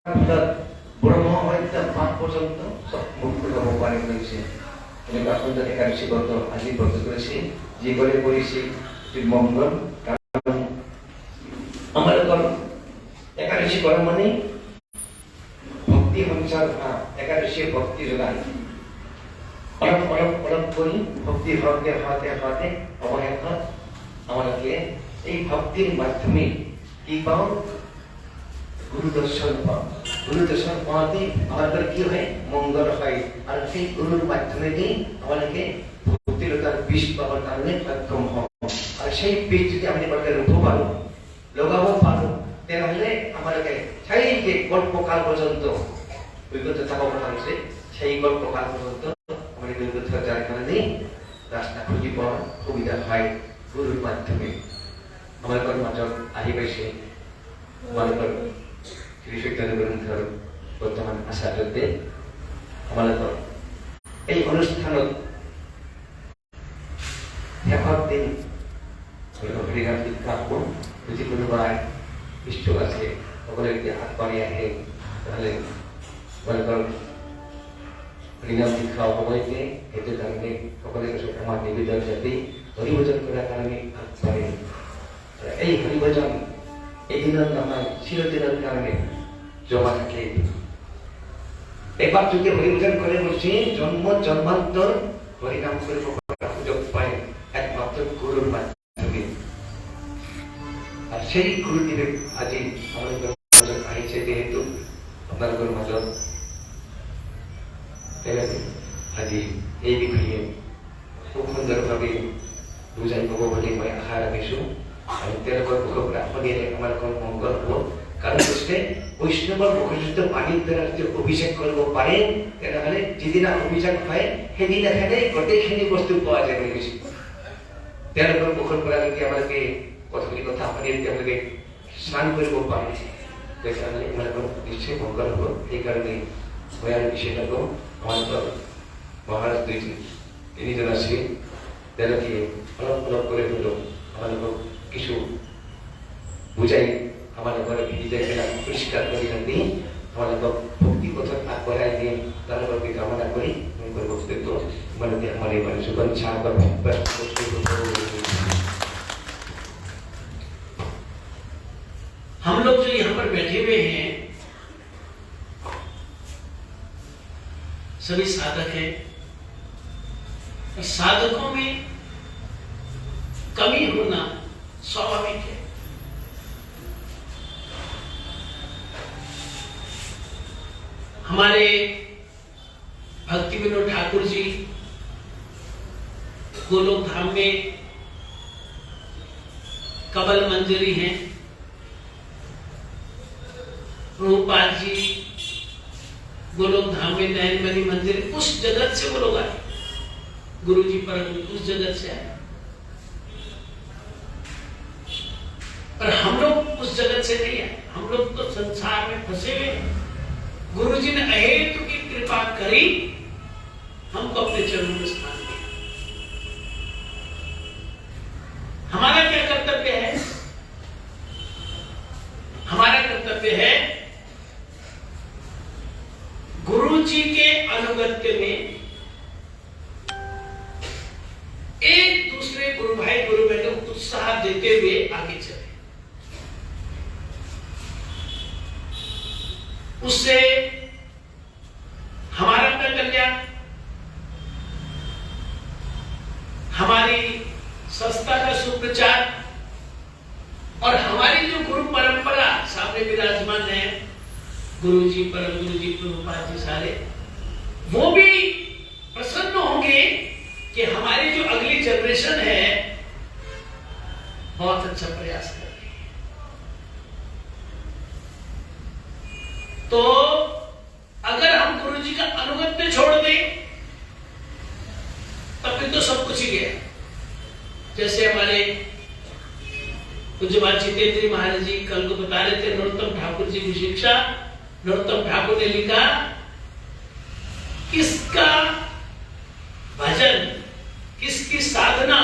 ব্রহ্ম হইতে পাপ পর্যন্ত সব মুখ্য ভগবানের রয়েছে। আমি আপনাদের একাদশী ব্রত আজি ব্রত করেছি, যে করে করেছি মঙ্গল। কারণ আমার একাদশী করা মানে ভক্তি সঞ্চার, একাদশী ভক্তি যোগায়। অলপ অলপ অলপ করি ভক্তি হতে হতে হতে অবহেলা আমাকে এই ভক্তির মাধ্যমে কি পাও? গুরু দর্শন পাও। গুরু দর্শন পাওয়াতে আমাদের কি হয়? মঙ্গল হয়। আর সেই গুরুর মাধ্যমে আমাদেরকে ভক্তিলতার বিষ পাওয়ার কারণে সক্ষম হব। আর সেই বিষ যদি আমাদের মধ্যে রূপ পারো, লগাবো পারো, তাহলে আমাদেরকে সেই যে গল্পকাল পর্যন্ত অভিজ্ঞতা থাকা কথা হচ্ছে, সেই গল্পকাল পর্যন্ত আমাদের অভিজ্ঞতা যার কারণে রাস্তা খুঁজি পাওয়ার সুবিধা হয় গুরুর মাধ্যমে। আমাদের মাজত আহি পাইছে আমাদের শ্রী চৈতন্য গ্রন্থৰ বৰ্তমান আচাৰ্যতে আমালোকৰ এই অনুষ্ঠানত শেষৰ দিন হৰিনাম দীক্ষা হ'ব। যদি কোনোবাই ইচ্ছুক আছে সকলোৱে যদি আগবাঢ়ি আহে, তাহলে আমালোকৰ হৰিনাম দীক্ষা সময়তে সেইটো কাৰণে সকলোৱে আমাৰ নিবেদন যাতে হৰিভজন কৰাৰ কাৰণে আগবাঢ়ে। এই হরিভজন এদিনের নহয়, চিরদিনের কারণে জমা থাকে। এবার যদি হরিভজন করে বলছি জন্ম জন্মান্তর হরিনাম করে সুযোগ পায় একমাত্র গুরুর মাধ্যমে। আর সেই গুরুদেবের আজি আমাদের মাজত আহিছে, যেহেতু আপনাদের মাজত আজি এই বিষয়ে খুব সুন্দরভাবে বুজাই পাব বুলি মই আশা ৰাখিছো। আৰু তেওঁলোকৰ মুখৰ পৰা শুনিলে আমাৰ মংগল হ'ব। কাৰণ হৈছে বৈষ্ণৱৰ মুখযুক্ত পানীৰ দ্বাৰা যদি অভিষেক কৰিব পাৰে, তেনেহ'লে যিদিনা অভিষেক হয় সেইদিনাখনে গোটেইখিনি বস্তু পোৱা যায় বুলি কৈছে। তেওঁলোকৰ মুখৰ পৰা যদি আমালোকে কথাখিনি কথা শুনি তেওঁলোকে স্নান কৰিব পাৰে, তেতিয়াহ'লে আমালোকৰ নিশ্চয় মংগল হ'ব। সেইকাৰণে মই আৰু বিশেষ নকওঁ। আমালোকৰ মহাৰাজ তিনিজন আছে, তেওঁলোকে অলপ অলপ করে হলো আমালোকক কিছু বুঝাই আমালোকৰ হৃদয়বিলাক পৰিষ্কাৰ কৰি ৰাখি আমালোকক ভক্তি পথত আগবঢ়াই দিয়ে। তাৰ বাবে কামনা কৰি মই বক্তব্য তোমালোকে আমাৰ এই জীবন সাগর। हम लोग जो यहाँ पर बैठे हुए हैं सभी साधक हैं। साधकों में कमी होना स्वाभाविक है। हमारे भक्ति विनोद ठाकुर जी गोलोक धाम में कमल मंजरी हैं। रूपाल जी गोलोक धाम में नयनमणि मंदिर, उस जगत से वो लोग आए। गुरु जी पर उस जगत से आए। पर हम लोग उस जगत से नहीं आए। हम लोग तो संसार में फंसे हुए। गुरु जी ने अहेतु की कृपा करी, हमको अपने चरणों में स्थान दिया। हमारा क्या कर्तव्य है? हमारा कर्तव्य है गुरु जी के अनुगत्य में एक दूसरे गुरु भाई गुरु बहनों को उत्साह देते हुए आगे चले। उससे हमारा अपना कल्याण, हमारी संस्था का सुप्रचार और हमारी जो गुरु परंपरा सामने विराजमान है, गुरु जी परम गुरु जी प्रभुपाद जी सारे, वो भी प्रसन्न होंगे कि हमारी जो अगली जनरेशन है बहुत अच्छा प्रयास कर रही है। तो अगर हम गुरु जी का अनुगत्य छोड़ दें तब फिर तो सब कुछ ही गया। जैसे हमारे पूज्यपाद जितेंद्र महाराज जी कल को बता रहे थे, नरोत्तम ठाकुर जी की शिक्षा। नरोत्तम ठाकुर ने लिखा, किसका भजन, किसकी साधना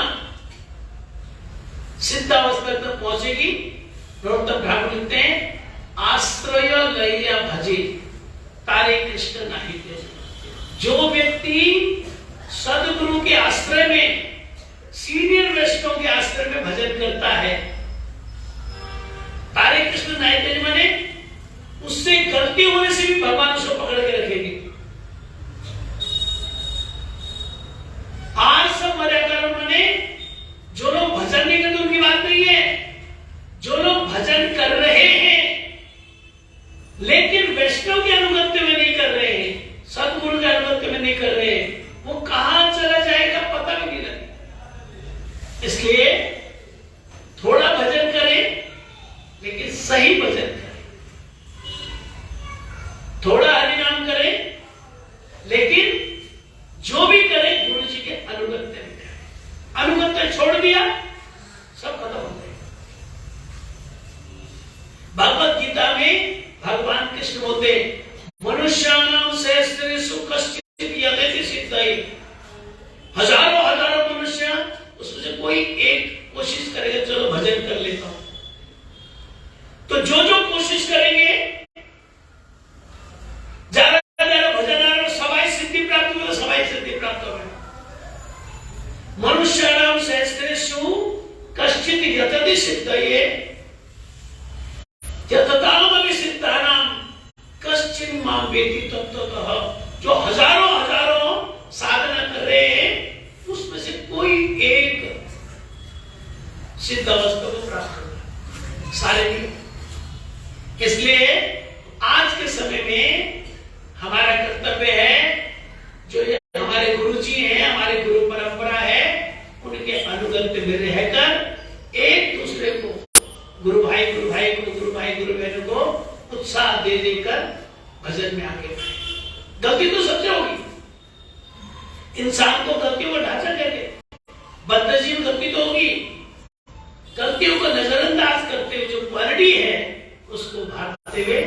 सिद्धावस्था तक पहुंचेगी। नरोत्तम ठाकुर लिखते हैं, आश्रय लैया भजे तारे कृष्ण नाही ते। जो व्यक्ति सदगुरु के आश्रय में, सीनियर वैष्णव के आश्रय में भजन करता है, तारे कृष्ण नाही तेज माने उससे गलती होने से भी भगवान उसको पकड़ के रखेगी। आज सब मर्या कारण माने जो लोग भजन नहीं करते उनकी बात नहीं है, जो लोग भजन कर रहे हैं लेकिन वैष्णव के अनुगत्य में नहीं कर रहे हैं, सदगुरु के अनुगत्य में नहीं कर रहे हैं, वो कहां चला जाएगा पता भी नहीं लगेगा। इसलिए थोड़ा भजन करें लेकिन सही भजन करें, थोड़ा हरिनाम करें लेकिन जो भी करें गुरु जी के अनुगत्य में करें। अनुगत्य छोड़ दिया सब खत्म हो गए। भगवत गीता में भगवान कृष्ण बोलते मनुष्याणाम सहस्रेषु कश्चित् यतते सिद्धये। हजारों हजारों मनुष्य उसमें से कोई एक कोशिश करेगा चलो भजन कर लेता हूं, तो जो जो कोशिश करेंगे ज्यादा भजन आ रहा सबाई सिद्धि प्राप्त होगा, सबाई सिद्धि प्राप्त होगा। मनुष्याणाम सहस्रेषु कश्चित् यतते सिद्धये यततामपि सिद्धानाम कश्चिन् मां वेति तत्त्वतः। जो हजारों हजारों साधना कर रहे हैं उसमें से कोई एक सिद्ध अवस्था को प्राप्त होगा, सारे नहीं। इसलिए आज के समय में हमारा कर्तव्य है, जो ये हमारे गुरु जी हैं, हमारे गुरु परंपरा है, उनके अनुगत्य में रहकर एक दूसरे को गुरु भाई गुरु भाई को, गुरु भाई गुरु बहनों को उत्साह दे देकर भजन में आगे बढ़े। गलती तो सबसे होगी, इंसान को गलतियों का ढांचा कहते, बदनसीब गलती तो होगी। गलतियों को नजरअंदाज करते हुए जो क्वालिटी है उसको भागते हुए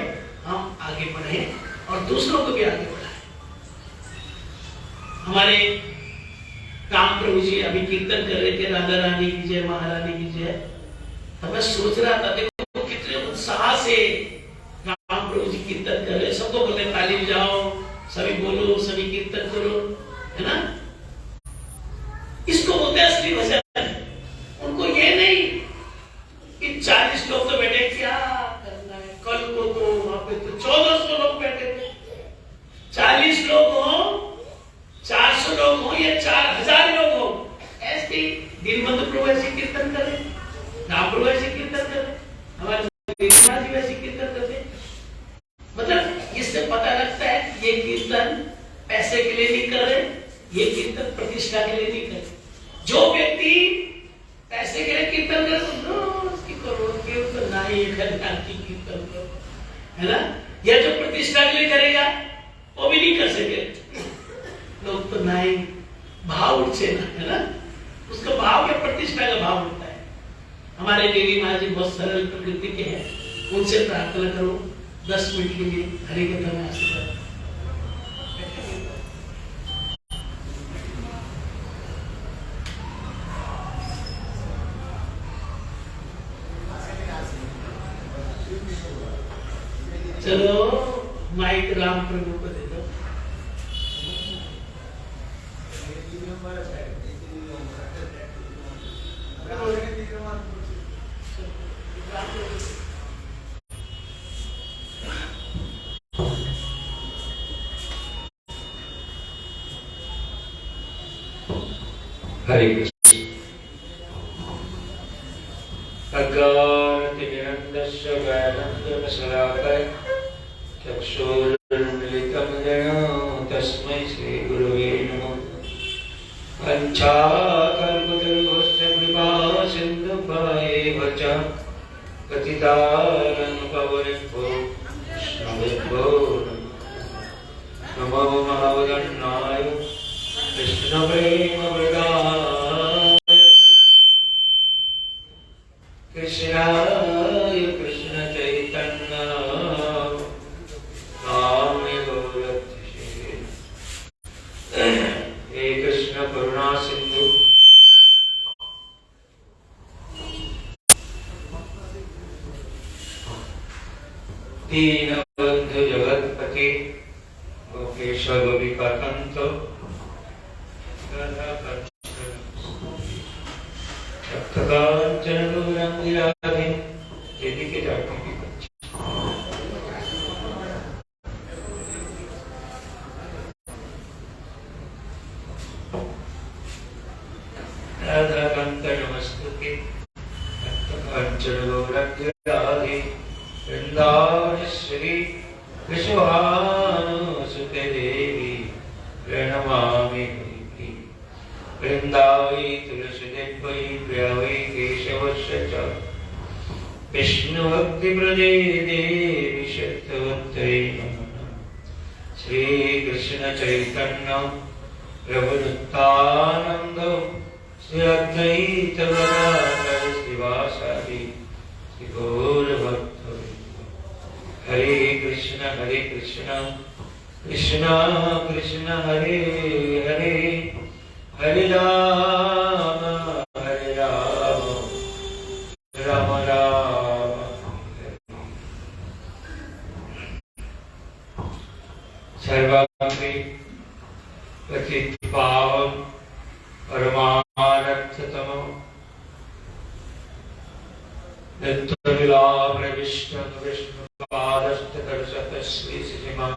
हम आगे बढ़े और दूसरों को भी आगे बढ़ाएं। हमारे राम प्रभु जी अभी कीर्तन कर रहे थे, राधा रानी की जय, महारानी की जय। तो मैं सोच रहा था देखो कितने उत्साह से राम प्रभु जी कीर्तन कर रहे, सबको बोले ताली बजाओ, सभी बोलो, सभी कीर्तन करो, है ना। इसको बोलते हैं असली भजन। उनको ये नहीं कि 40 लोग तो बैठे, क्या करना है, कल को तो वहां पे तो 1400 लोग बैठे थे। 40 लोग हो, 400 लोग हो या 4000 लोग हो, ऐसे दीनबंधु प्रभु ऐसे कीर्तन करे, राम प्रभु ऐसे कीर्तन करे, हमारे जी वैसे कीर्तन करते। मतलब इससे पता लगता है कि ये कीर्तन पैसे के लिए नहीं कर रहे, ये कीर्तन प्रतिष्ठा के लिए नहीं कर रहे। जो व्यक्ति पैसे के लिए कीर्तन करे तो रोज की करो, कीर्तन नहीं कीर्तन करो, है ना। या जो प्रतिष्ठा के लिए करेगा वो भी नहीं कर सके लोग, तो नहीं भाव उठ से ना, है ना। उसका भाव या प्रतिष्ठा का भाव होता है। हमारे देवी महाराज जी बहुत सरल प्रकृति के हैं, उनसे प्रार्थना करो 10 मिनट के लिए हरि कथा में आशीर्वाद। चलो माइक राम प्रभु को दे दो। हरे कृष्ण। अज्ञानतिमिरन्दस्य ज्ञानञ्जनशलाकया चक्षुरुन्मिलितं येन तस्मै श्रीगुरवे नमः। वाञ्छाकल्पतरुभ्यश्च कृपा सिन्धुभ्येव च पतितानं पावनेभ्यो वैष्णवेभ्यो नमो महावदन्नाय कृष्णप्रेमवृताय कृष्णाय कृष्ण चैतन्य नामे गौरक्षे हे कृष्ण करुणा सिंधु राधे गोपेश गोपिकान्त सप्तकाञ्चन गौराङ्गी राधे এদিকে যাবে राधा कांत नमस्तुते सप्तकाञ्चन गौराङ्गी राधे वृन्दावनेश्वरी विश्वभानुसुते देवी प्रणमामि वृन्दावै तुलसीदेवै प्रियावै केशवस्य च विष्णुभक्तिप्रदे देवी सत्यवत्यै नमः श्रीकृष्ण चैतन्य प्रभु नित्यानन्द श्री अद्वैत गदाधर श्रीवासादि श्री गौर भक्तवृन्द हरे कृष्ण कृष्ण कृष्ण हरे हरे हरे राम राम राम सर्वांगे पतित पावन परमानर्थतम नित्यलीला प्रविष्ट विष्णुपादस्तकर्षत श्री श्रीमान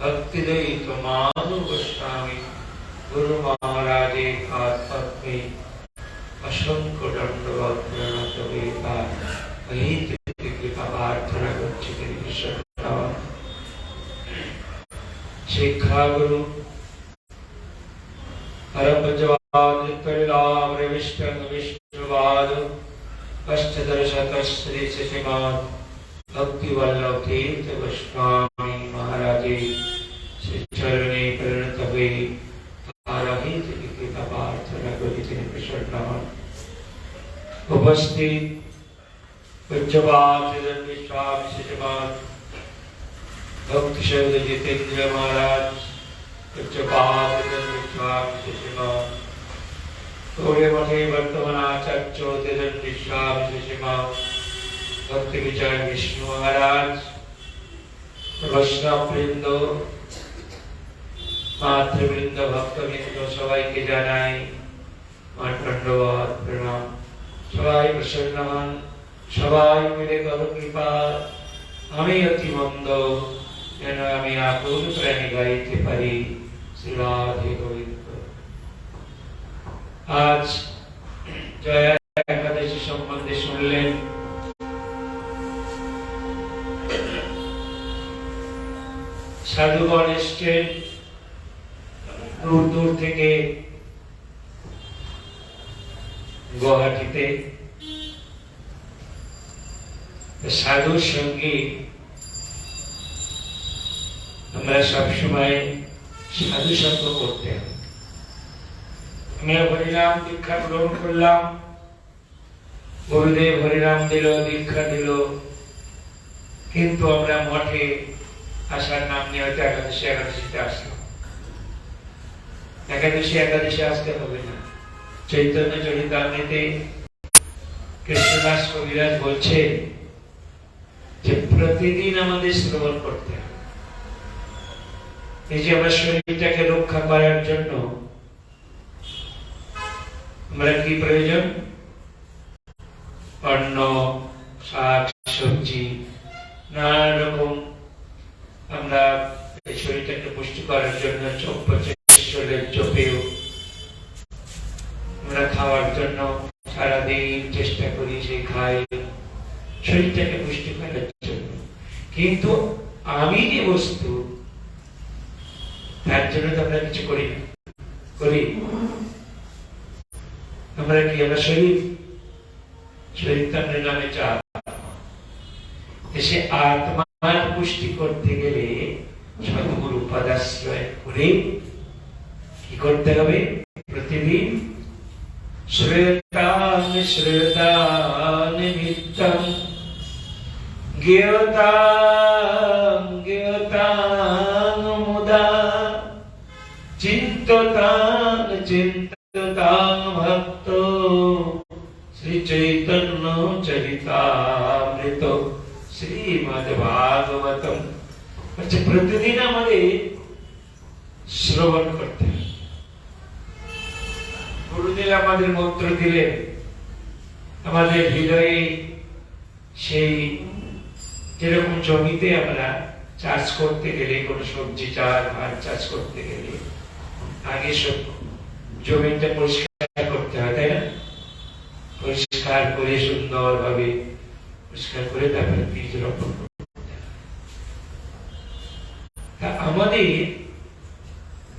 भक्तिदयित माधव गोस्वामी गुरु महाराजे पद्मे असंख्य दंडवत प्रणत वेदा अहित कृपा प्रार्थना करछि कृष्ण शिक्षा गुरु परमजवाद नित्यलीला प्रविष्ट विष्णुपाद अष्टदर्शत श्री श्रीमान भक्ति वल्लभ तीर्थ गोस्वामी महाराजे श्री चरणे प्रणत वे आराधित कृपा प्रार्थना करिते प्रसन्न उपस्थित पूज्यपाद स्वामी श्रीमान भक्त शब्द जितेंद्र महाराज पूज्यपाद स्वामी श्रीमान थोड़े मठे वर्तमान आचार्य स्वामी श्रीमान भक्ति विचार विष्णु महाराज वैष्णव वृंद मातृवृंद भक्तवृंद सबाई के जानाई दंडवत प्रणाम सबाई प्रसन्न हन सबाई मिले करो कृपा हमें अति मंद যেন আমি আকুল প্রাণে গাইতে পারি শ্রী রাধে গোবিন্দ। আজ জয়া একাদশী সম্বন্ধে শুনলেন। সাধুগণ এসছেন দূর দূর থেকে গুয়াহাটিতে। সাধুর সঙ্গে আমরা সবসময় সাধু সঙ্গ করতে হবে। আমরা হরিনাম দীক্ষা গ্রহণ করলাম, গুরুদেব হরিনাম দিল, দীক্ষা দিল, কিন্তু আমরা মঠে আসার নাম নিয়ে হয়তো একাদশীতে আসলাম। একাদশী আসতে হবে না। চৈতন্য চরিতামৃতে কৃষ্ণদাস কবিরাজ বলছে যে প্রতিদিন আমাদের শ্রবণ করতে হবে। এই যে আমরা শরীরটাকে রক্ষা করার জন্য আমরা কি প্রয়োজন? অন্ন, শাক সবজি, নানা রকম আমরা এই শরীরটাকে পুষ্টি করার জন্য চোপেও আমরা খাওয়ার জন্য সারাদিন চেষ্টা করি, সেই খাই শরীরটাকে পুষ্টি করার জন্য। কিন্তু আমি যে বস্তু তার জন্য তো আমরা কিছু করি না। করি আমরা কি? আমরা শরীর তো আমরা নামে চাপ। সে আত্মার পুষ্টি করতে গেলে সদ্গুরু পদাশ্রয় করে কি করতে হবে? প্রতিদিন শ্রেয়তান নিত্যম জ্ঞেয়তাং মুদা চিন্ততাং ভক্ত শ্রী চৈতন্য চরিতামৃত শ্রীমদ্ ভাগবতম হচ্ছে প্রতিদিন আমাদের শ্রবণ করতে হবে। গুরুদেব আমাদের মন্ত্র দিলেন, আমাদের হৃদয়ে সেই যেরকম জমিতে আমরা চাষ করতে গেলে, কোনো সবজি চাষ ধান চাষ করতে গেলে আগে সব জমিটা পরিষ্কার করতে হয়, তাই না? পরিষ্কার করে সুন্দর ভাবে পরিষ্কার করে তারপরে বীজ রোপণ করতে হয়। তা আমাদের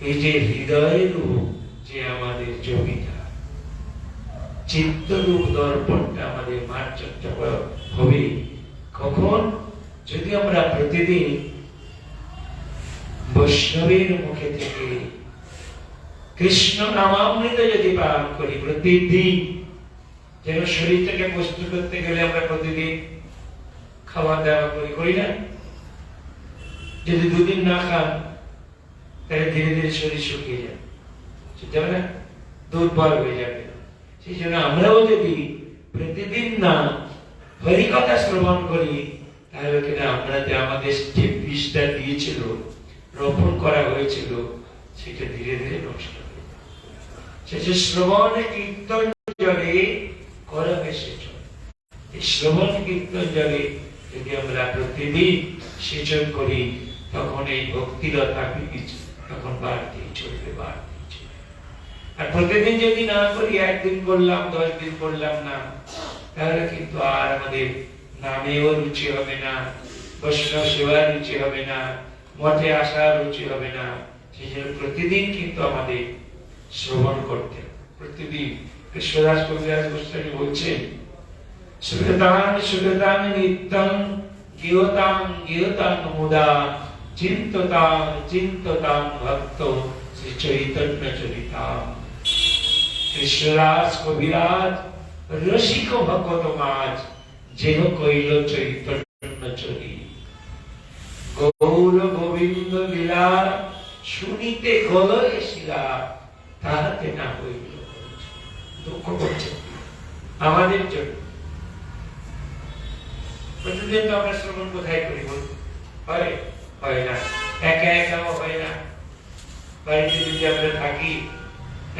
এই যে হৃদয়ের রূপ, যে আমাদের জমিটা, চিত্তরূপ দর্পণটা আমাদের মার্জনটা হবে কখন? যদি আমরা প্রতিদিন বৈষ্ণবের মুখে থেকে কৃষ্ণ নামামৃত যদি পান করি প্রতিদিন, যেন শরীরটাকে প্রস্তুত করতে গেলে আমরা প্রতিদিন খাওয়া দাওয়া করি না? যদি দুদিন না খান তাহলে ধীরে ধীরে শরীর শুকিয়ে যাবে না, দুর্বল হয়ে যাবে। সেই জন্য আমরাও যদি প্রতিদিন না হরিকথা শ্রবণ করি, তাহলে কিনা আমরা যে আমাদের যে বীজটা দিয়েছিল, রোপণ করা হয়েছিল, সেটা ধীরে ধীরে নষ্ট হয়ে যাবে। সে শ্রবণ কীর্তন জলে করবে সেচন। এই শ্রবণ কীর্তন জলে যদি আমরা প্রতিদিন সেচন করি, তখন এই ভক্তিলতা বীজ তখন বাড়তেই চলবে, বাড়তেই চলবে। আর প্রতিদিন যদি না করি, একদিন করলাম 10 দিন করলাম না, তাহলে কিন্তু আর আমাদের নামেও রুচি হবে না, বৈষ্ণব সেবার রুচি হবে না, মঠে আসার রুচি হবে না। সেই জন্য প্রতিদিন কিন্তু আমাদের শ্রবণ করতে, প্রতিদিন। কৃষ্ণদাস কবিরাজ গোস্বামী বলছেন, সুগতান সুগতান নিত্যং গৃহতাং গৃহতাং মুদা চিন্ততাং চিন্ততাং ভক্ত শ্রী চৈতন্য চরিতাম। কৃষ্ণদাস কবিরাজ রসিক ভগত মাঝ যেহ কইল চৈতন্য চরি। গৌর গোবিন্দ লীলা শুনিতে গলয়ে শিলা, তাহাতে না হইল। দুঃখ করছে আমাদের জন্য। প্রতিদিন তো আমরা শ্রবণ কোথায় করি বল? হয় না, একা একাও হয় না। বাড়িতে যদি আমরা থাকি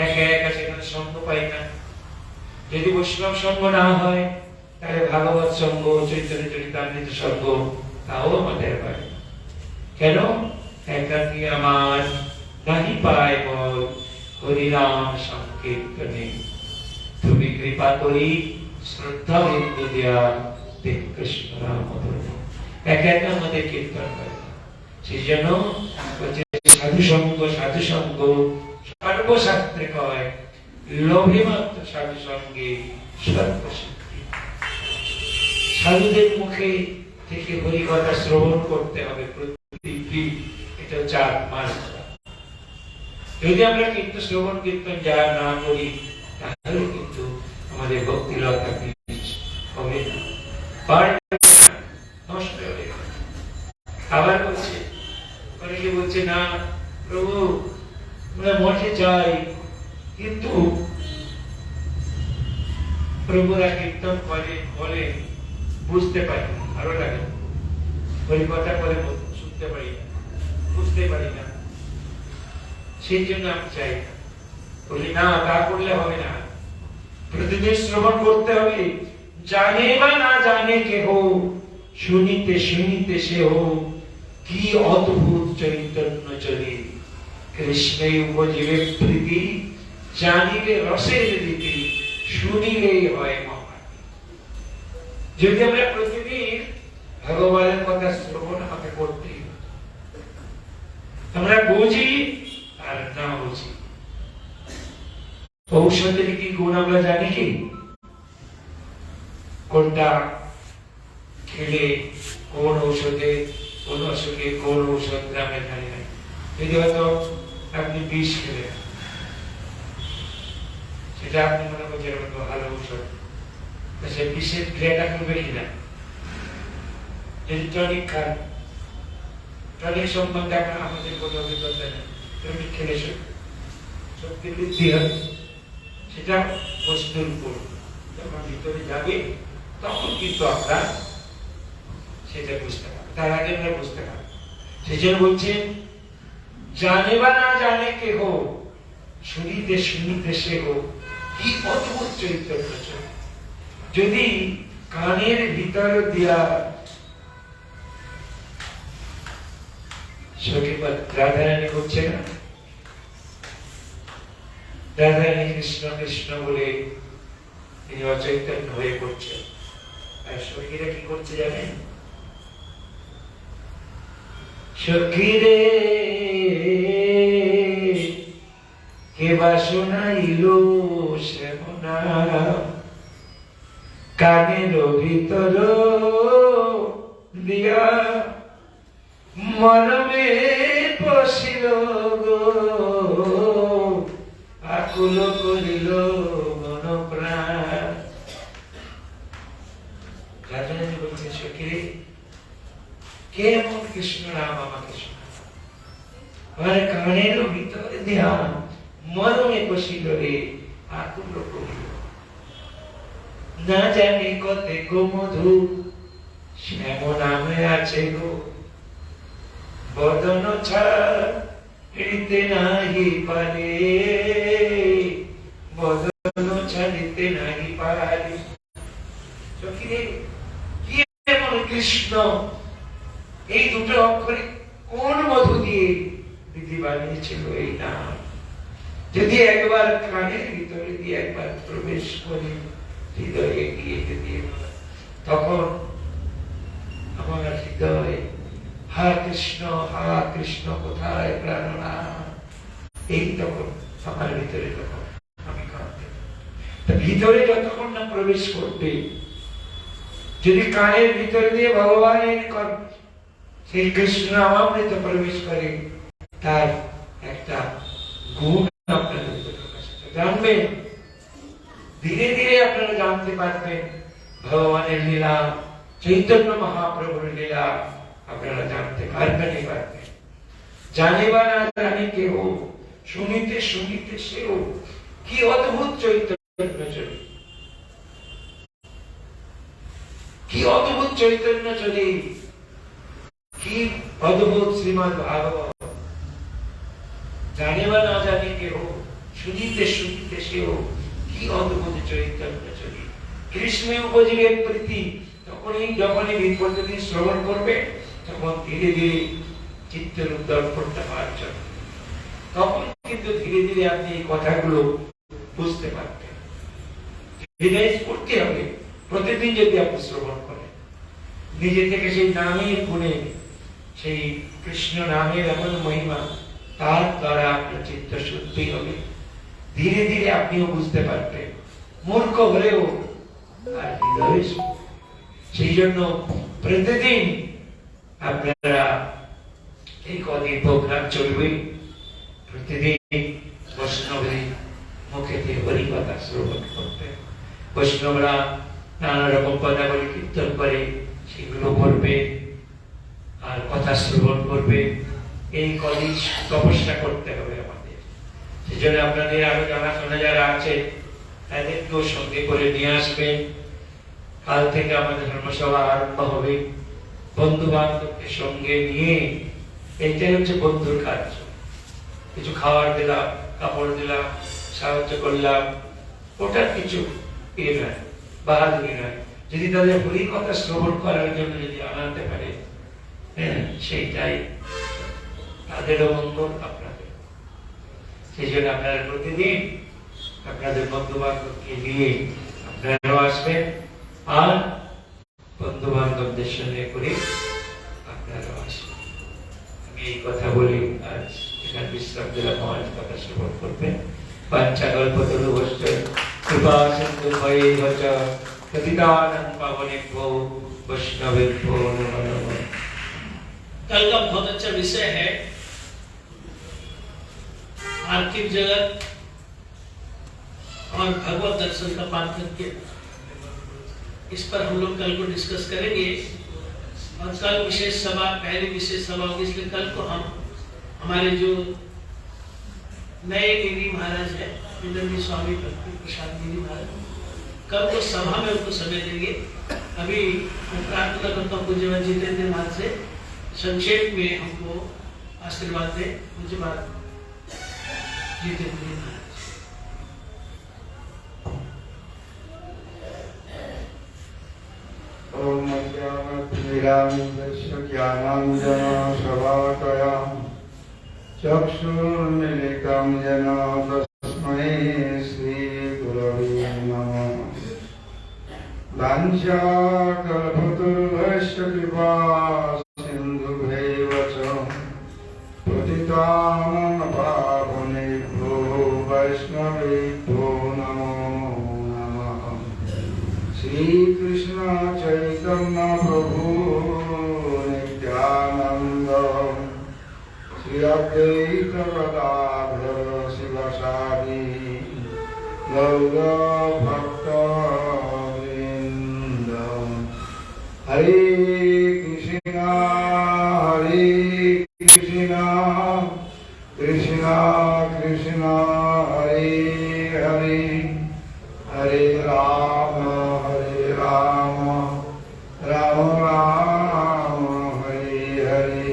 একা একা, সেখানে সঙ্গ পাই না। যদি বৈষ্ণব সঙ্গ না হয়, তাহলে ভাগবত সঙ্গ, চৈতন্য চরিতামৃত সঙ্গ, তাও আমাদের হয়। কেন? একাকী আমার নাহি পায় বল, হরিনাম সংকীর্তনে। তুমি কৃপা করি শ্রদ্ধা বিন্দু দেয়া দেব কৃষ্ণ নাম ধরে। একা একা আমাদের কীর্তন হয়। সেই জন্য সাধু সঙ্গ, সাধু সঙ্গ সর্বশাস্ত্রে কয়, লোভে মাত্র সাধু সঙ্গে সর্বশক্তি। সাধুদের মুখে থেকে হরিকথা শ্রবণ করতে হবে প্রতিদিন। এটা হচ্ছে আত্মার। যদি আমরা কিন্তু শ্রবণ কীর্তন যা না করি, তাহলে কিন্তু আমাদের ভক্তিলতা হবে না, নষ্ট হয়ে যাবে। আবার বলছে, অনেকে বলছে না প্রভু আমরা মঠে যাই, কিন্তু প্রভুরা কীর্তন করে বলে বুঝতে পারি না, ভালো লাগে হরিকথা করে শুনতে পারি না, বুঝতে পারি না। সেই জন্য আমি চাই না, বলি না তা করলে হবে না। প্রতিদিন শ্রবণ করতে হবে। জানে বা না জানে কেহ, শুনিতে শুনিতে সেহ কি অদ্ভুত চৈতন্য চলে। কৃষ্ণে উপজীবে প্রীতি, জানিলে রসের রীতি, শুনিলেই হয় মহা। যদি আমরা প্রতিদিন ভগবানের কথা শ্রবণ আমাকে করতেই, আমরা বুঝি আর না বুঝি। ঔষধের কি গুণ আমরা জানি কি? কোনটা খেলে কোন ঔষধে, কোন অসুখে কোন ঔষধ আমরা জানি না। যদি হয়তো আপনি বিষ খেলেন, সেটা আপনি মনে করছেন ভালো ঔষধ, সে বিষের ক্রিয়াটা করবে কিনা? যদি টনিক খান, টনিক সম্বন্ধে আমাদের কোনো অভিজ্ঞতা নেই, টনিক খেলে শক্তি বৃদ্ধি হবে, সেটা বস্তুর উপর যখন ভিতরে যাবে তখন কিন্তু আমরা সেটা বুঝতে পারবো, তার আগে আমরা বুঝতে পারবো। সেজন্য বলছেন জানে বা না জানে কেহ, শুনিতে শুনিতে সেহ কি অদ্ভুত চৈতন্য। যদি কানের ভিতর দিয়া সখীপদ রাধারানী করছে না, রাধারানী কৃষ্ণ কৃষ্ণ বলে তিনি অচৈতন্য হয়ে পড়ছেন, আর সখীরা কি করছে জানেন? সখীরে কে বাসনাইল শ্যামনা, কানের ভিতর দিয়া মনমে পশিল গো, আকুল করিল মন প্রাণ। রাধারানী বলছে সখীরে কে এমন কৃষ্ণ রাম আমাকে শোনা, আমার কানের ভিতরে দিয়া মনমে পশিল রে, আকুল করিল। না জানি কতে গো মধু শ্যাম নামে আছে গো, বদন ছাড়িতে নাহি পারে, বদন ছাড়িতে নাহি পারে। সখীরে কি এমন কৃষ্ণ, এই দুটো অক্ষরে কোন মধু দিয়ে দিদি বানিয়েছিল এই নাম, যদি একবার কানের ভিতরে দিয়ে একবার প্রবেশ করি, হৃদয়ে গিয়ে যদি তখন আমার হৃদয় হা কৃষ্ণ কোথায় প্রাণনাথ, এই তখন আমার ভিতরে তখন আমি কাঁদতে, ভিতরে যতক্ষণ না প্রবেশ করবে, যদি কানের ভিতরে দিয়ে ভগবানের সেই কৃষ্ণ নামামৃত প্রবেশ করে, তার একটা গুণ আপনাদের জানবেন, ধীরে ধীরে আপনারা জানতে পারবেন ভগবানের লীলা, চৈতন্য মহাপ্রভুর লীলা আপনারা জানতে পারবেনই পারবেন। জানে বা না জানে কেহ, শুনিতে শুনিতে সেও কি অদ্ভুত চৈতন্য চলি, কি অদ্ভুত চৈতন্য চলি, কি অদ্ভুত শ্রীমদ্ ভাগবত। জানে বা না জানে কেহ, শুনিতে শুনিতে সেও কি অদ্ভুত চৈতন্য চলি। কৃষ্ণে উপজীবে প্রীতি, যখনই বিপর্যয় শ্রবণ করবে, তখন ধীরে ধীরে চিত্তের দর্পণটা পাওয়ার জন্য, তখন কিন্তু ধীরে ধীরে আপনি এই কথাগুলো বুঝতে পারবেন। রিলাইজ করতে হবে প্রতিদিন যদি আপনি শ্রবণ করেন, নিজে থেকে সেই নামের গুণে, সেই কৃষ্ণ নামের এমন মহিমা, তার দ্বারা আপনার চিত্ত শুদ্ধি হবে, ধীরে ধীরে আপনিও বুঝতে পারবেন, মূর্খ হলেও আর হৃদয়। সেই জন্য প্রতিদিন আপনারা এই কদিন প্রোগ্রাম চলবে, প্রতিদিন বৈষ্ণবের মুখেতে হরিকথা শ্রবণ করবে, বৈষ্ণবরা নানা রকম পদাবলী কীর্তন করে সেগুলো করবে আর কথা শ্রবণ করবে। এই কদিন তপস্যা করতে হবে আমাদের। সেই জন্য আপনাদের আরো জানাশোনা যারা আছে তাদেরকেও সঙ্গে করে নিয়ে আসবেন। কাল থেকে আমাদের ধর্মসভা আরম্ভ হবে, বন্ধু বান্ধবকে সঙ্গে নিয়ে, এইটাই হচ্ছে বন্ধুর কাজ। কিছু খাবার দিলাম, কাপড় দিলাম, সাহায্য করলাম, ওটা কিছু ইয়ে নয়, বাহাদুরি নয়। যদি তাদের হরি কথা শ্রবণ করার জন্য যদি আনাতে পারে, সেইটাই তাদেরও মঙ্গল, আপনাদের। সেই জন্য আপনারা প্রতিদিন আপনাদের বন্ধু বান্ধবকে নিয়ে আপনারাও আসবেন, আর বন্ধু বান্ধবদের সঙ্গে করে আপনারাও আসবেন। আমি এই কথা বলি আজ এখানে বিশ্রাম দিলাম, আমার কথা শ্রবণ করবেন। পাঞ্চাকল্পতরুভ্যশ্চ কৃপা সিন্ধুভ্যেব চ পতিতানাং পাবনেভ্यो वैष्णवेभ्यो नमो नमः। कल का बहुत अच्छा विषय है आर्थिक जगत और भगवत दर्शन का पार्थक्य। इस पर हम लोग कल को डिस्कस करेंगे, और कल विशेष सभा, पहली विशेष सभा होगी, इसलिए कल को हम हमारे जो नए गिरी महाराज है, विनंदी स्वामी भक्ति प्रसाद गिरी महाराज, कल को सभा में उनको समय देंगे। अभी मैं प्रार्थना करता हूँ पूज्य जितेंद्र महाराज से संक्षेप में हमको आशीर्वाद दे मुझे बात जीते पुरी महाराज। ओम ज्ञानतिमिरान्धस्य ज्ञानाञ्जनशलाकया चक्षुर्मिलितं येन तस्मै श्रीगुरवे नमः। वाञ्छाकल्पतरुभ्यश्च कृपा सिन्धुभ्यैव च पतितानां पावनेभ्यो वैष्णवेभ्यो नमो नमः। श्रीकृष्ण चैतन्य प्रभु नित्यानंद श्री अद्वैत गदाधर शिवसादि गौर भक्त वृंद। हरे कृष्णा कृष्णा कृष्णा हरे हरे हरे राम राम राम हरे हरे।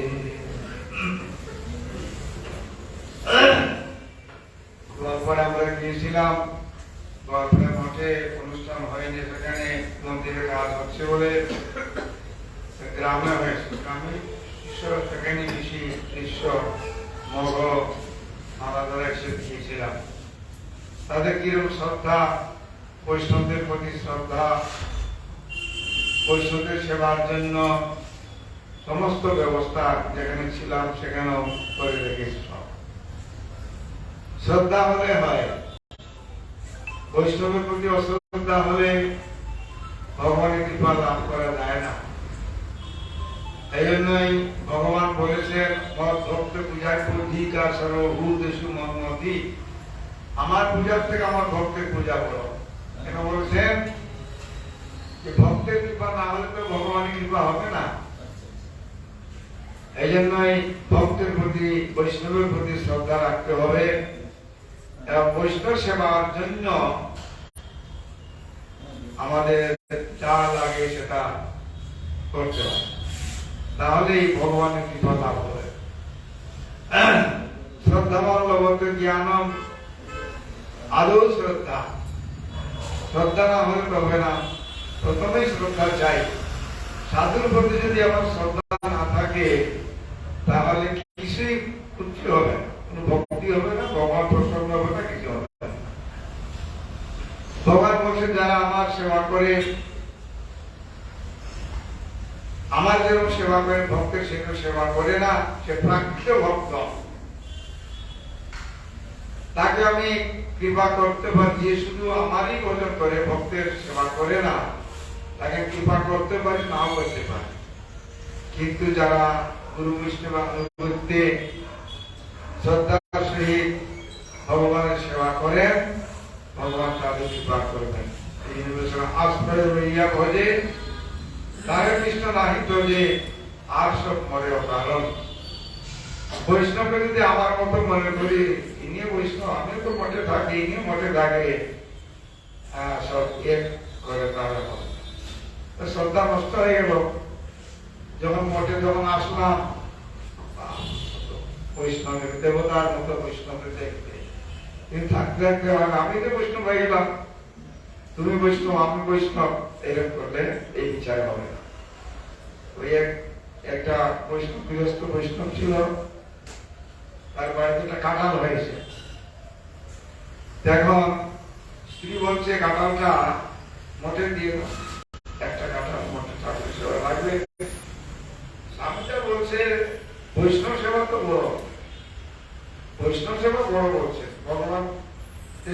গোয়ালপাড়ে আমরা গিয়েছিলাম। গোয়ালপাড়ে মঠে অনুষ্ঠান হয়নি, সেখানে মন্দিরে কাজ হচ্ছে বলে গ্রামে হয়েছে। গ্রামে ঈশ্বর সেখানে বেশি দৃশ্য মগ আমরা ধরে একসাথে গিয়েছিলাম। তাদের কিরকম শ্রদ্ধা, বৈষ্ণবদের প্রতি শ্রদ্ধা, বৈষ্ণবদের সেবার জন্য সমস্ত ব্যবস্থা যেখানে ছিলাম সেখানেও করে রেখেছি। সব শ্রদ্ধা হলে হয়, বৈষ্ণবের প্রতি অশ্রদ্ধা হলে ভগবানের কৃপা লাভ করা যায় না। এই জন্যই ভগবান বলেছেন মৎ ভক্ত পূজার অধিকার সর্বভূতেষু মন্মতি। আমার পূজার থেকে আমার ভক্তের পূজা করো। কেন বলেছেন? যে ভক্তের কৃপা না হলে তো ভগবানের কৃপা হবে না। এই জন্যই ভক্তের প্রতি, বৈষ্ণবের প্রতি শ্রদ্ধা রাখতে হবে এবং বৈষ্ণব সেবার জন্য আমাদের যা লাগে সেটা করতে হবে, তাহলেই ভগবানের কৃপা লাভ হবে। শ্রদ্ধাবান লভতে জ্ঞানম, আদৌ শ্রদ্ধা। শ্রদ্ধা না হলে তো হবে না। প্রথমেই শ্রদ্ধা চাই। সাধুর প্রতি যদি আমার শ্রদ্ধা না থাকে তাহলে কিছুই খুশি হবে না, কোনো ভক্তি হবে না, ভগবান প্রসন্ন হবে না, কিছু হবে না। ভগবান বলছে যারা আমার সেবা করে, আমার যেরকম সেবা করে ভক্তের সেরকম সেবা করে না, সে প্রাকৃত ভক্ত। তাকে আমি কৃপা করতে পারি, যে শুধু আমারই ভজন করে ভক্তের সেবা করে না, তাকে কৃপা করতে পারি, নাও করতে পারি। কিন্তু যারা গুরু বৈষ্ণব অনুগত্যে শ্রদ্ধার সহিত ভগবানের সেবা করেন, ভগবান তাদের কৃপা করবেন। এই আশ্রয় লইয়া ভজে তারে কৃষ্ণ নাহি তো যে আর সব মরে অকারণ। বৈষ্ণবকে যদি আমার মতো মনে করি, ইনি বৈষ্ণব, আমিও তো মঠে থাকি, ইনি মঠে থাকে, সব এক করে তারা হবে। শ্রদ্ধা নষ্ট হয়ে গেল। যখন মঠে যখন আসলাম, বৈষ্ণবের দেবতার মতো বৈষ্ণবের দেখতে, কিন্তু থাকতে থাকতে আমি তো বৈষ্ণব হয়ে গেলাম, তুমি বৈষ্ণব আমি বৈষ্ণব, এরকম করলে এই বিচার হবে না। ওই একটা বৈষ্ণব, গৃহস্থ বৈষ্ণব ছিল, তার বাড়িতে একটা কাঁঠাল হয়েছে। এখন স্ত্রী বলছে কাঁঠালটা মঠে দিয়ে দাও, একটা কাঁঠাল মঠে ঠাকুর সেবা লাগবে। স্বামীটা বলছে বৈষ্ণব সেবা তো বড়, বৈষ্ণব সেবা বড় বলছে, ভগবান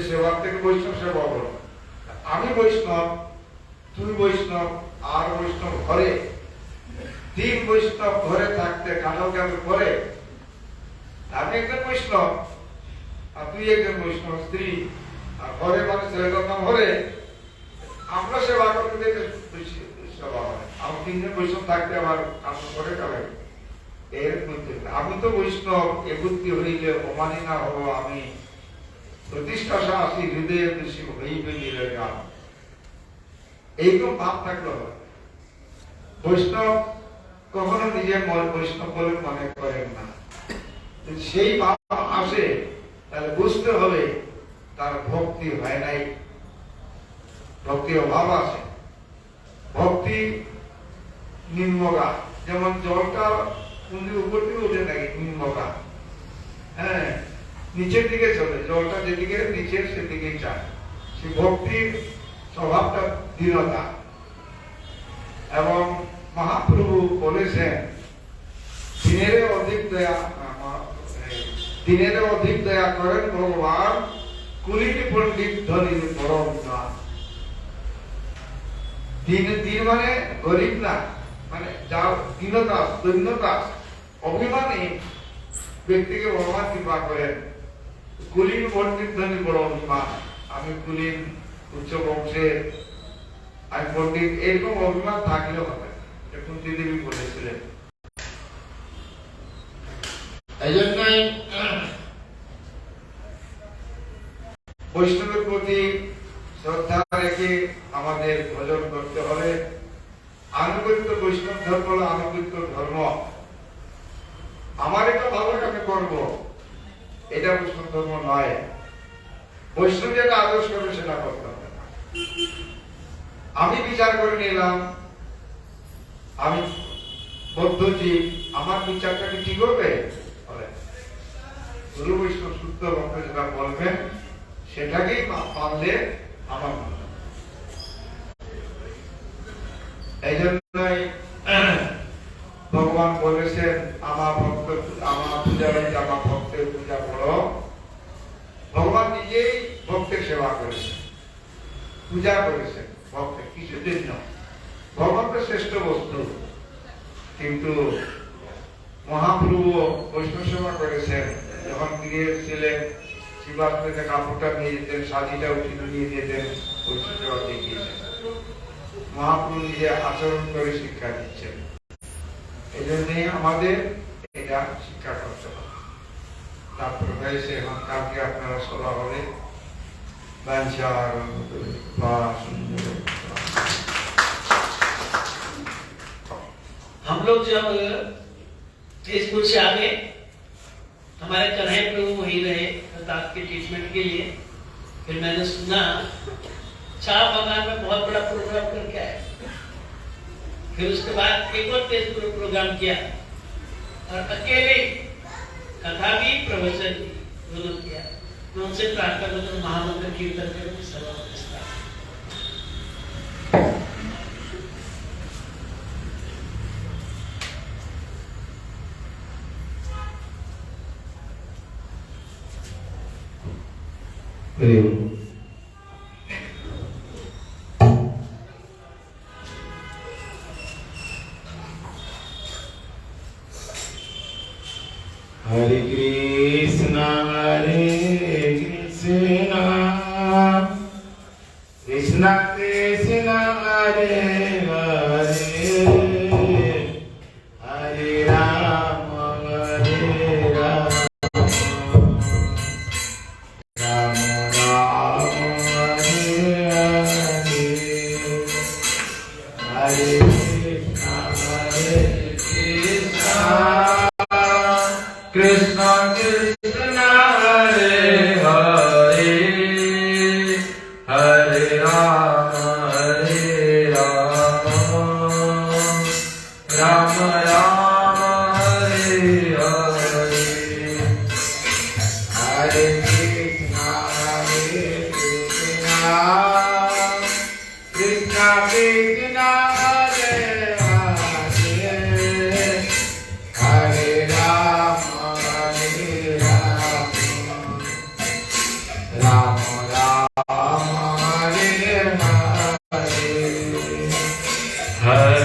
সেবার থেকে বৈষ্ণব সেবা বড়। আমি বৈষ্ণব, তুই বৈষ্ণব, আর বৈষ্ণব ঘরে, তিন বৈষ্ণব ঘরে থাকতে কাঁঠাল কেন করে? আমি একজন বৈষ্ণব আর তুই একজন বৈষ্ণব স্ত্রী, আর ঘরে মানে ছেলেটার নাম ঘরে, আমরা সেবা করতে দেখে সেবা হয়। আমার তিনজন বৈষ্ণব থাকতে আমার কাঁঠাল করে কালে এর মধ্যে আমি তো বৈষ্ণব, এ বুদ্ধি হইলে অমানি না হবো আমি, প্রতিষ্ঠা আসি হৃদয়ে বেশি হইবে নিরেগাম। এইরকম ভাব থাকলে হবে। বৈষ্ণব কখনো নিজের বৈষ্ণব বলে মনে করেন না। সেই ভাব আসে তাহলে বুঝতে হবে তার ভক্তি হয় নাই, ভক্তি অভাব আছে। ভক্তি নিম্নগা, যেমন জলটা উপর দিকে উঠে থাকে নিম্নগা, হ্যাঁ নিচের দিকে চলে, জলটা যেদিকে নিচে সেদিকেই যায়। সেই ভক্তির স্বভাবটা দৃঢ়তা। এবং মহাপ্রভু বলেছেন দিনের অধিক দয়া করেন ভগবান, কুলীন পণ্ডিত ধনীর পরম দান। দিন মানে গরিব না, মানে যার দীনতা দৈন্যতা অভিমানী ব্যক্তিকে ভগবান কৃপা করেন। কুলীন পণ্ডিত ধনী বড় অভিমান, আমি কুলীন উচ্চ বংশের, আমি পণ্ডিত, এরকম অভিমান থাকলেও হবে। কুন্তী দেবী বলেছিলেন। এই জন্যই বৈষ্ণবের প্রতি শ্রদ্ধা রেখে আমাদের ভজন করতে হবে। আনুগত্য, বৈষ্ণব ধর্ম হলো আনুগত্য ধর্ম। আমার এটা ভালো আমি করব, এটা বৈষ্ণব ধর্ম নয়। বৈষ্ণব যেটা আদর্শ করবে সেটা করতে হবে। আমি বিচার করে নিলাম আমি বৌদ্ধ জীব, আমার বিচারটা কি ঠিক হবে? গুরু বৈষ্ণব শুদ্ধ ভক্ত যেটা বলবেন সেটাকেই মানলে আমার মনে হয়। এই জন্যই ভগবান বলেছেন আমার ভক্ত, আমার পূজা হইতে আমার ভক্তের পূজা করো। ভগবান নিজেই ভক্তের সেবা করেছেন, পূজা করেছেন ভক্তের। কিছুর জন্য ভগবান তো শ্রেষ্ঠ বস্তু, কিন্তু মহাপ্রভু বৈষ্ণব সেবা করেছেন। যখন গৃহে ছিলেন শিবাত্মীতে কাপড়টা নিয়ে যেতেন, সাজিটা উঠিয়ে নিয়ে যেতেন, বৈষ্ণব সেবা দেখিয়েছেন। মহাপ্রভু নিজে আচরণ করে শিক্ষা দিচ্ছেন। এই জন্যই আমাদের এটা শিক্ষা করতে হবে। তারপর হয়েছে এখন কালকে আপনারা সভা হবে। हम लोग जब तेजपुर से आ गए, हमारे कन्हैया प्रभु वहीं रहे दांत के ट्रीटमेंट के लिए। फिर मैंने सुना चाह बागान में बहुत बड़ा प्रोग्राम करके आए। फिर उसके बाद एक और तेजपुर प्रोग्राम किया और अकेले कथा भी प्रवचन भी दोनों किया। तो उनसे प्रार्थना करते महामंत्र कीर्तन करके सभा में विस्तार। Hare Krishna, Krishna Krishna, Hare Hare, Hare Rama, Hare Rama, Rama Rama, Hare Hare, Hare Krishna, Hare Krishna, Krishna Krishna, Hare Hare, Hare Rama, Hare Rama, Rama Rama, Hare Hare, Hare Krishna, Hare Krishna, Krishna Krishna, Hare Hare, Hare Rama, Hare Rama, Rama Rama, Hare Hare, Hare